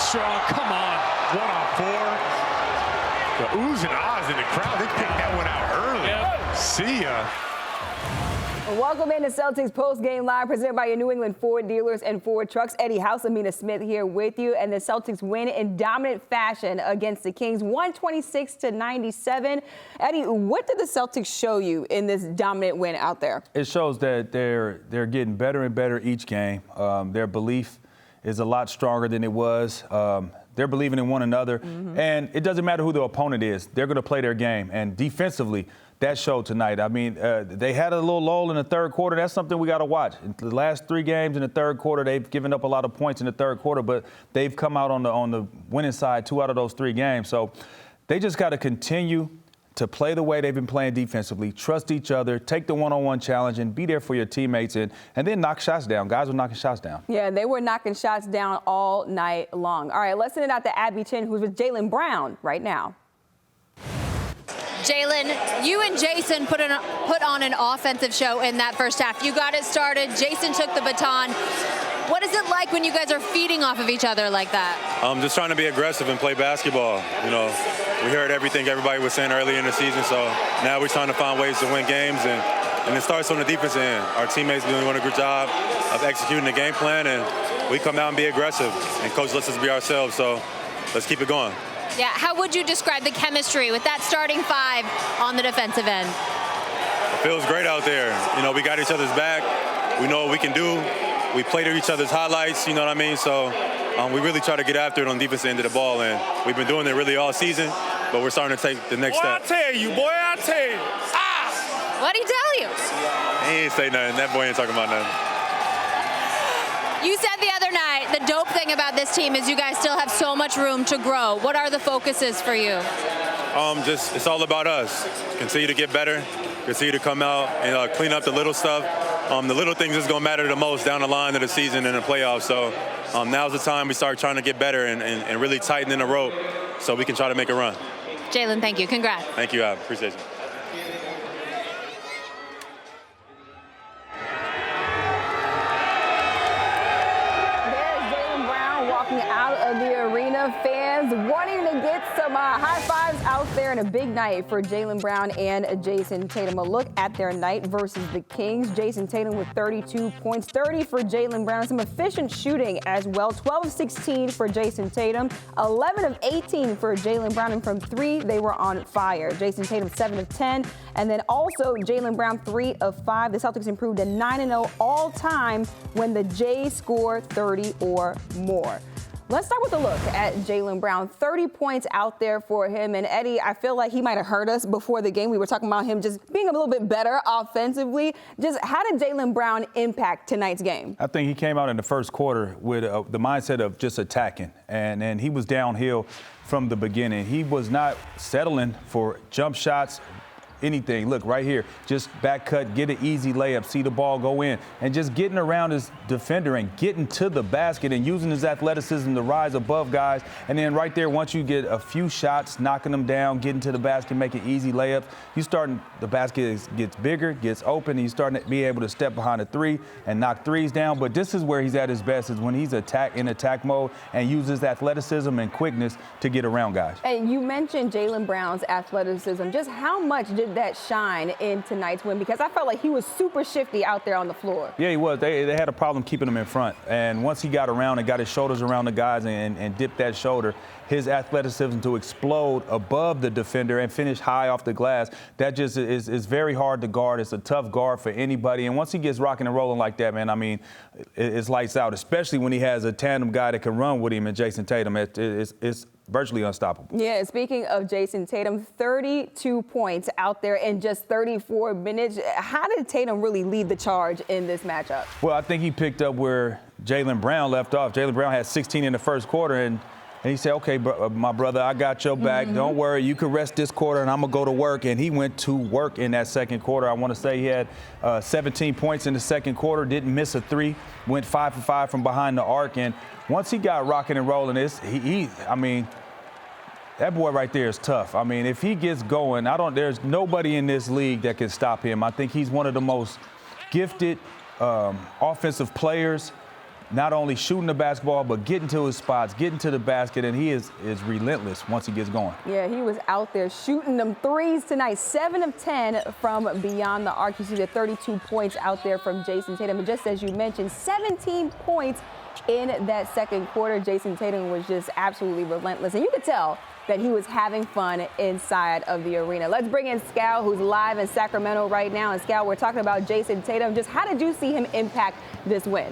strong. Come on. 1-on-4. The oohs and ahs in the crowd. They picked that one out early. Yep. See ya. Welcome into Celtics Post-Game Live, presented by your New England Ford dealers and Ford trucks. Eddie House, Amina Smith here with you. And the Celtics win in dominant fashion against the Kings, 126-97. Eddie, what did the Celtics show you in this dominant win out there? It shows that they're getting better and better each game. Their belief is a lot stronger than it was. They're believing in one another. And it doesn't matter who the opponent is. They're going to play their game. And defensively, that showed tonight. I mean, they had a little lull in the third quarter. That's something we got to watch. In the last 3 games in the third quarter, they've given up a lot of points in the third quarter, but they've come out on the winning side 2 out of those 3 games. So they just got to continue to play the way they've been playing defensively, trust each other, take the one-on-one challenge, and be there for your teammates, and then knock shots down. Guys were knocking shots down. Yeah, they were knocking shots down all night long. All right, let's send it out to Abby Chin, who's with Jaylen Brown right now. Jaylen, you and Jayson put on an offensive show in that first half. You got it started. Jayson took the baton. What is it like when you guys are feeding off of each other like that? Just trying to be aggressive and play basketball. You know, we heard everything everybody was saying early in the season, so now we're trying to find ways to win games, and it starts on the defense end. Our teammates doing a good job of executing the game plan, and we come out and be aggressive, and Coach lets us be ourselves, so let's keep it going. Yeah, how would you describe the chemistry with that starting 5 on the defensive end? It feels great out there. You know, we got each other's back. We know what we can do. We play to each other's highlights, you know what I mean? So we really try to get after it on the defensive end of the ball, and we've been doing it really all season, but we're starting to take the next step. I tell you, boy, I tell you. What'd he tell you? He ain't say nothing. That boy ain't talking about nothing. You said the other night, the dope thing about this team is you guys still have so much room to grow. What are the focuses for you? It's all about us. Continue to get better, continue to come out and clean up the little stuff. The little things is going to matter the most down the line of the season and the playoffs. So now's the time we start trying to get better and really tighten in the rope so we can try to make a run. Jaylen, thank you. Congrats. Thank you, Ab. Appreciate you. Out of the arena, fans wanting to get some high fives out there, in a big night for Jaylen Brown and Jayson Tatum. A look at their night versus the Kings. Jayson Tatum with 32 points, 30 for Jaylen Brown. Some efficient shooting as well. 12 of 16 for Jayson Tatum, 11 of 18 for Jaylen Brown, and from 3 they were on fire. Jayson Tatum 7 of 10, and then also Jaylen Brown 3 of 5. The Celtics improved to 9-0 all time when the Jays score 30 or more. Let's start with a look at Jaylen Brown. 30 points out there for him. And Eddie, I feel like he might have hurt us before the game. We were talking about him just being a little bit better offensively. Just how did Jaylen Brown impact tonight's game? I think he came out in the first quarter with the mindset of just attacking. And he was downhill from the beginning. He was not settling for jump shots, anything. Look, right here, just back cut, get an easy layup, see the ball go in, and just getting around his defender and getting to the basket and using his athleticism to rise above guys. And then right there, once you get a few shots, knocking them down, getting to the basket, making easy layups, the basket gets bigger, gets open, and you're starting to be able to step behind a 3 and knock 3s down. But this is where he's at his best, is when he's in attack mode and uses athleticism and quickness to get around guys. And you mentioned Jaylen Brown's athleticism. Just how much did that shine in tonight's win? Because I felt like he was super shifty out there on the floor. Yeah, he was. They had a problem keeping him in front. And once he got around and got his shoulders around the guys and dipped that shoulder, his athleticism to explode above the defender and finish high off the glass, that just is very hard to guard. It's a tough guard for anybody. And once he gets rocking and rolling like that, man, I mean, it's lights out, especially when he has a tandem guy that can run with him and Jayson Tatum. It's virtually unstoppable. Yeah, speaking of Jayson Tatum, 32 points out there in just 34 minutes. How did Tatum really lead the charge in this matchup? Well, I think he picked up where Jaylen Brown left off. Jaylen Brown had 16 in the first quarter, and he said, okay, my brother, I got your back. Don't worry. You can rest this quarter, and I'm going to go to work. And he went to work in that second quarter. I want to say he had 17 points in the second quarter, didn't miss a 3, went 5 for 5 from behind the arc. And once he got rocking and rolling, I mean, that boy right there is tough. I mean, if he gets going, there's nobody in this league that can stop him. I think he's one of the most gifted offensive players. not only shooting the basketball, but getting to his spots, getting to the basket, and he is relentless once he gets going. Yeah, he was out there shooting them threes tonight. 7 of 10 from beyond the arc. You see the 32 points out there from Jayson Tatum. And just as you mentioned, 17 points in that second quarter. Jayson Tatum was just absolutely relentless. And you could tell that he was having fun inside of the arena. Let's bring in Scal, who's live in Sacramento right now. And Scal, we're talking about Jayson Tatum. Just how did you see him impact this win?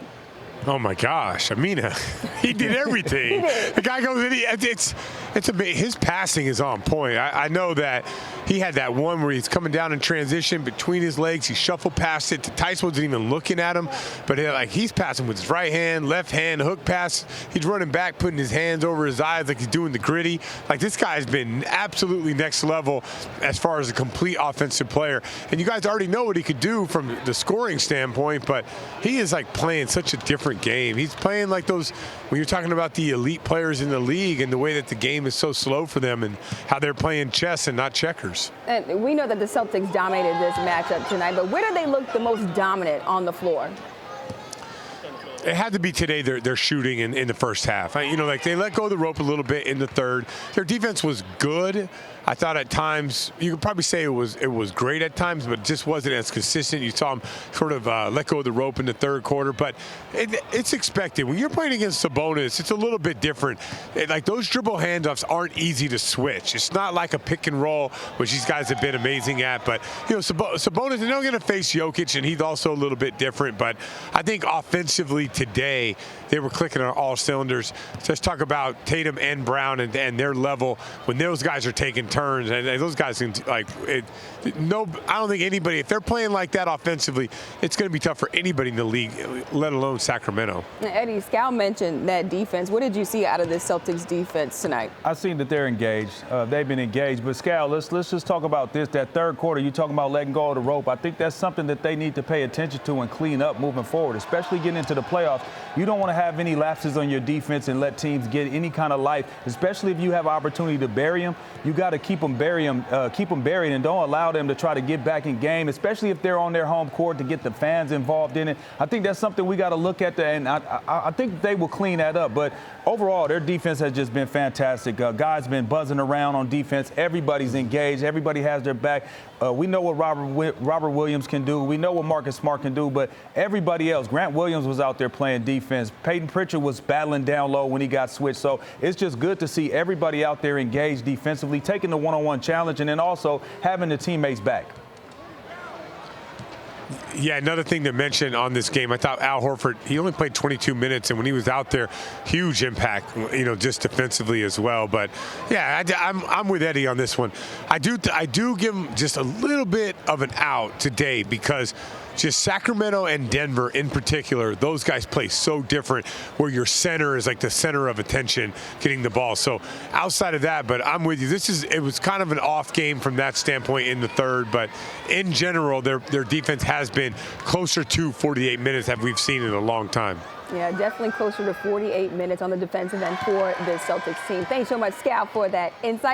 Oh my gosh, Amina, he did everything. The guy goes in, his passing is on point. I know that he had that one where he's coming down in transition between his legs. He shuffled past it. Tice wasn't even looking at him, but he's passing with his right hand, left hand, hook pass. He's running back, putting his hands over his eyes like he's doing the gritty. Like, this guy's been absolutely next level as far as a complete offensive player. And you guys already know what he could do from the scoring standpoint, but he is like playing such a different game. He's playing like those, when you're talking about the elite players in the league and the way that the game is so slow for them and how they're playing chess and not checkers. And we know that the Celtics dominated this matchup tonight, but where did they look the most dominant on the floor? It had to be today their shooting in the first half. You know, like, they let go of the rope a little bit in the third. Their defense was good. I thought at times, you could probably say it was great at times, but it just wasn't as consistent. You saw them sort of let go of the rope in the third quarter, but it's expected. When you're playing against Sabonis, it's a little bit different. Like, those dribble handoffs aren't easy to switch. It's not like a pick and roll, which these guys have been amazing at, but, you know, Sabonis, they're not going to face Jokic, and he's also a little bit different, but I think offensively today, they were clicking on all cylinders. So let's talk about Tatum and Brown and their level when those guys are taking turns, and those guys can, like, I don't think anybody, if they're playing like that offensively, it's going to be tough for anybody in the league, let alone Sacramento. Eddie, Scal mentioned that defense. What did you see out of this Celtics defense tonight? I've seen that they're engaged. They've been engaged. But Scal, let's just talk about this. That third quarter, you talking about letting go of the rope. I think that's something that they need to pay attention to and clean up moving forward, especially getting into the playoffs. You don't want to have any lapses on your defense and let teams get any kind of life, especially if you have an opportunity to bury them. You got to keep them buried and don't allow them to try to get back in game, especially if they're on their home court, to get the fans involved in it. I think that's something we got to look at, and I think they will clean that up. But overall, their defense has just been fantastic. Guys been buzzing around on defense. Everybody's engaged. Everybody has their back. We know what Robert Williams can do. We know what Marcus Smart can do. But everybody else, Grant Williams was out there playing defense. Peyton Pritchard was battling down low when he got switched. So it's just good to see everybody out there engaged defensively, taking the one-on-one challenge, and then also having the teammates back. Yeah, another thing to mention on this game, I thought Al Horford, he only played 22 minutes, and when he was out there, huge impact, you know, just defensively as well. But yeah, I'm with Eddie on this one. I do give him just a little bit of an out today, because just Sacramento and Denver in particular, those guys play so different, where your center is like the center of attention getting the ball. So outside of that, but I'm with you. It was kind of an off game from that standpoint in the third, but in general, their defense has been closer to 48 minutes that we've seen in a long time. Yeah, definitely closer to 48 minutes on the defensive end for the Celtics team. Thanks so much, Scal, for that insight.